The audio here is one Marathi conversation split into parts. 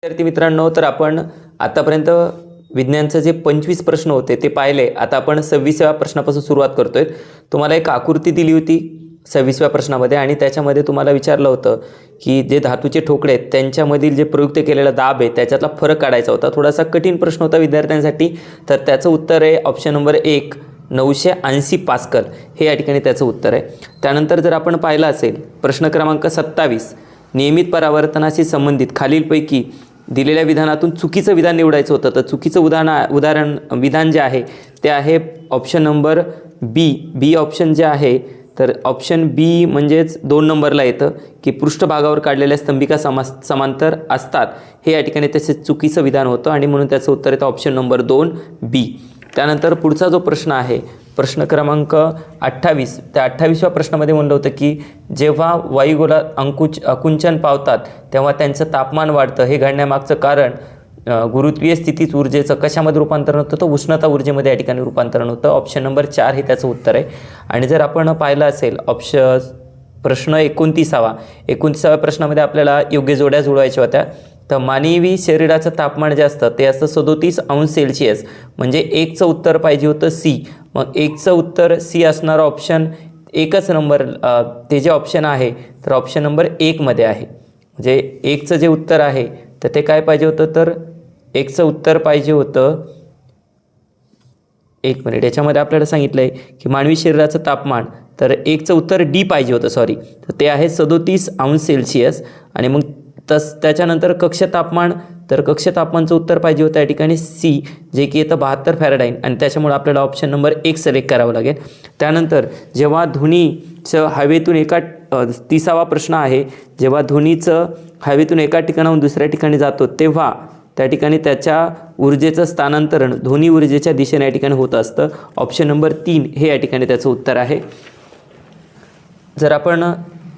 विद्यार्थी मित्रांनो, तर आपण आतापर्यंत विज्ञानचे जे 25 प्रश्न होते ते पाहिले. आता आपण 26व्या प्रश्नापासून सुरुवात करतोय. तुम्हाला एक आकृती दिली होती 26व्या प्रश्नामध्ये आणि त्याच्यामध्ये तुम्हाला विचारलं होतं की जे धातूचे ठोकळे आहेत त्यांच्यामधील जे प्रयुक्त केलेला दाब आहे त्याच्यातला फरक काढायचा होता. थोडासा कठीण प्रश्न होता विद्यार्थ्यांसाठी. तर त्याचं उत्तर आहे ऑप्शन नंबर 1 980 पास्कल हे या ठिकाणी त्याचं उत्तर आहे. त्यानंतर जर आपण पाहिलं असेल प्रश्न क्रमांक 27 नियमित परावर्तनाशी संबंधित खालीलपैकी दिलेल्या विधानातून चुकीचं विधान निवडायचं होतं. तर चुकीचं विधान जे आहे ते आहे ऑप्शन नंबर बी ऑप्शन जे आहे. तर ऑप्शन बी म्हणजेच 2 नंबरला येतं की पृष्ठभागावर काढलेल्या स्तंभिका समांतर असतात हे या ठिकाणी त्याचे चुकीचं विधान होतं आणि म्हणून त्याचं उत्तर येतं ऑप्शन नंबर 2 बी. त्यानंतर पुढचा जो प्रश्न आहे प्रश्न क्रमांक 28 त्या 28व्या प्रश्नामध्ये म्हणलं होतं की जेव्हा वायुगोलात आकुंचन पावतात तेव्हा त्यांचं तापमान वाढतं. हे घडण्यामागचं कारण गुरुत्वीय स्थितीत ऊर्जेचं कशामध्ये रूपांतरण होतं? तर उष्णता ऊर्जेमध्ये या ठिकाणी रूपांतरण होतं. ऑप्शन नंबर 4 हे त्याचं उत्तर आहे. आणि जर आपण पाहिलं असेल प्रश्न 29व्या प्रश्नामध्ये आपल्याला योग्य जोड्या जुळवायच्या होत्या. तर मानवी शरीराचं तापमान जे असतं ते असतं 37 अंश सेल्सिअस. म्हणजे 1चं उत्तर पाहिजे होतं सी. मग 1चं उत्तर सी असणारं ऑप्शन एकच नंबर ते जे ऑप्शन आहे तर ऑप्शन नंबर 1 मध्ये आहे. म्हणजे 1चं जे उत्तर आहे तर ते काय पाहिजे होतं? तर 1चं उत्तर पाहिजे होतं 1 मिनिट याच्यामध्ये आपल्याला सांगितलं आहे की मानवी शरीराचं तापमान तर 1चं उत्तर डी पाहिजे होतं तर ते आहे 37 अंश सेल्सिअस. आणि मग त्याच्यानंतर कक्ष तापमान तर कक्ष तापमानचं उत्तर पाहिजे होतं या ठिकाणी सी जे की येतं 72 फॅरेनहाइट आणि त्याच्यामुळे आपल्याला ऑप्शन नंबर 1 सिलेक्ट करावं लागेल. त्यानंतर जेव्हा ध्वनीचं हवेतून 30वा प्रश्न आहे जेव्हा ध्वनीचं हवेतून एका ठिकाणाहून दुसऱ्या ठिकाणी जातो तेव्हा त्या ठिकाणी त्याच्या ऊर्जेचं स्थानांतरण ध्वनी ऊर्जेच्या दिशेने या ठिकाणी होत असतं. ऑप्शन नंबर 3 हे या ठिकाणी त्याचं उत्तर आहे. जर आपण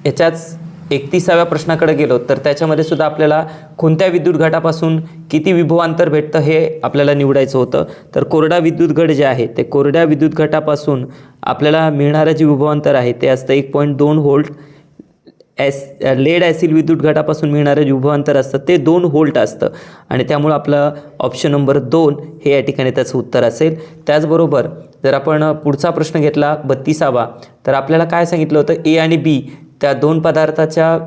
याच्याच 31व्या प्रश्नाकडे गेलो तर त्याच्यामध्ये सुद्धा आपल्याला कोणत्या विद्युत घटापासून किती विभवांतर भेटतं हे आपल्याला निवडायचं होतं. तर कोरडा विद्युत घट जे आहे ते कोरड्या विद्युत घटापासून आपल्याला मिळणारं जे विभवांतर आहे ते असतं 1.2 व्होल्ट. लेड ॲसिड विद्युत घटापासून मिळणारं जे विभवांतर असतं ते 2 व्होल्ट असतं आणि त्यामुळं आपलं ऑप्शन नंबर 2 हे या ठिकाणी त्याचं उत्तर असेल. त्याचबरोबर जर आपण पुढचा प्रश्न घेतला 32वा तर आपल्याला काय सांगितलं होतं ए आणि बी त्या 2 पदार्थाच्या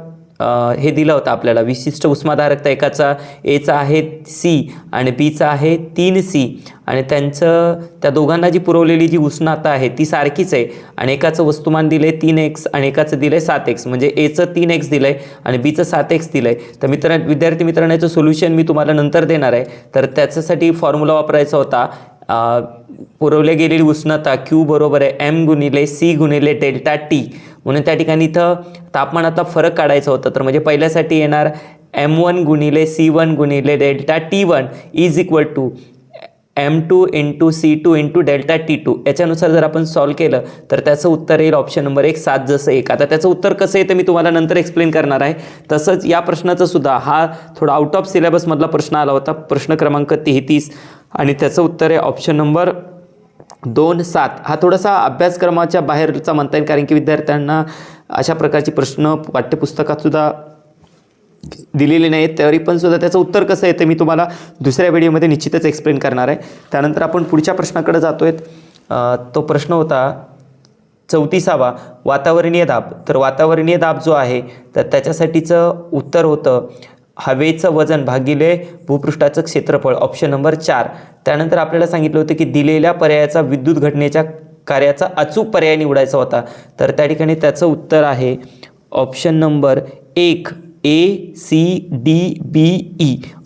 हे दिलं होतं आपल्याला विशिष्ट उष्माधारकता. एकाचा एचा आहे सी आणि बीचा आहे 3C आणि त्या दोघांना जी पुरवलेली जी उष्णता आहे ती सारखीच आहे आणि एकाचं वस्तुमान दिलं आहे 3x आणि एकाचं दिलं आहे 7x. म्हणजे एचं 3x दिलं आहे आणि बीचं 7x दिलं आहे. तर विद्यार्थी मित्रांनो याचं सोल्युशन मी तुम्हाला नंतर देणार आहे. तर त्याच्यासाठी फॉर्म्युला वापरायचा होता पुरवल्या गेलेली उष्णता Q बरोबर आहे m गुणिले C गुणिले डेल्टा T. म्हणून त्या ठिकाणी इथं तापमानातला फरक काढायचा होता. तर म्हणजे पहिल्यासाठी येणार m1 गुणिले C1 गुणिले delta T1 is equal to m2 into C2 into delta T2. याच्यानुसार जर आपण सॉल्व केलं तर त्याचं उत्तर येईल ऑप्शन नंबर 1 7 जसं 1. आता त्याचं उत्तर कसं येतं मी तुम्हाला नंतर एक्सप्लेन करणार आहे. तसंच या प्रश्नाचं सुद्धा हा थोडा आउट ऑफ सिलेबसमधला प्रश्न आला होता प्रश्न क्रमांक 33 आणि त्याचं उत्तर आहे ऑप्शन नंबर 2 7. हा थोडासा अभ्यासक्रमाच्या बाहेरचा म्हणता येईल कारण की विद्यार्थ्यांना अशा प्रकारचे प्रश्न पाठ्यपुस्तकात सुद्धा दिलेले नाहीत. तरी पण सुद्धा त्याचं उत्तर कसं येतं मी तुम्हाला दुसऱ्या व्हिडिओमध्ये निश्चितच एक्सप्लेन करणार आहे. त्यानंतर आपण पुढच्या प्रश्नाकडे जातोय. तो प्रश्न होता 34वा वातावरणीय दाब. तर वातावरणीय दाब जो आहे तर त्याच्यासाठीचं उत्तर होतं हवेचं वजन भागिले भूपृष्ठाचं क्षेत्रफळ ऑप्शन नंबर 4. त्यानंतर आपल्याला सांगितलं होतं की दिलेल्या पर्यायाचा विद्युत घटनेच्या कार्याचा अचूक पर्याय निवडायचा होता. तर त्या ठिकाणी त्याचं उत्तर आहे option number 1 ACDBE.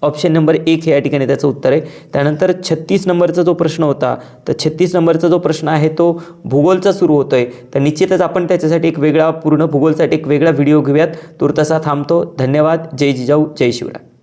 Option number 1 हे या ठिकाणी त्याचं उत्तर आहे. त्यानंतर 36 नंबरचा जो प्रश्न होता तर 36 नंबरचा जो प्रश्न आहे तो भूगोलचा सुरू होतोय. तर निश्चितच आपण त्याच्यासाठी पूर्ण भूगोलसाठी एक वेगळा व्हिडिओ घेऊयात. तुर्तसा थांबतो. धन्यवाद. जय जिजाऊ जय शिवराय.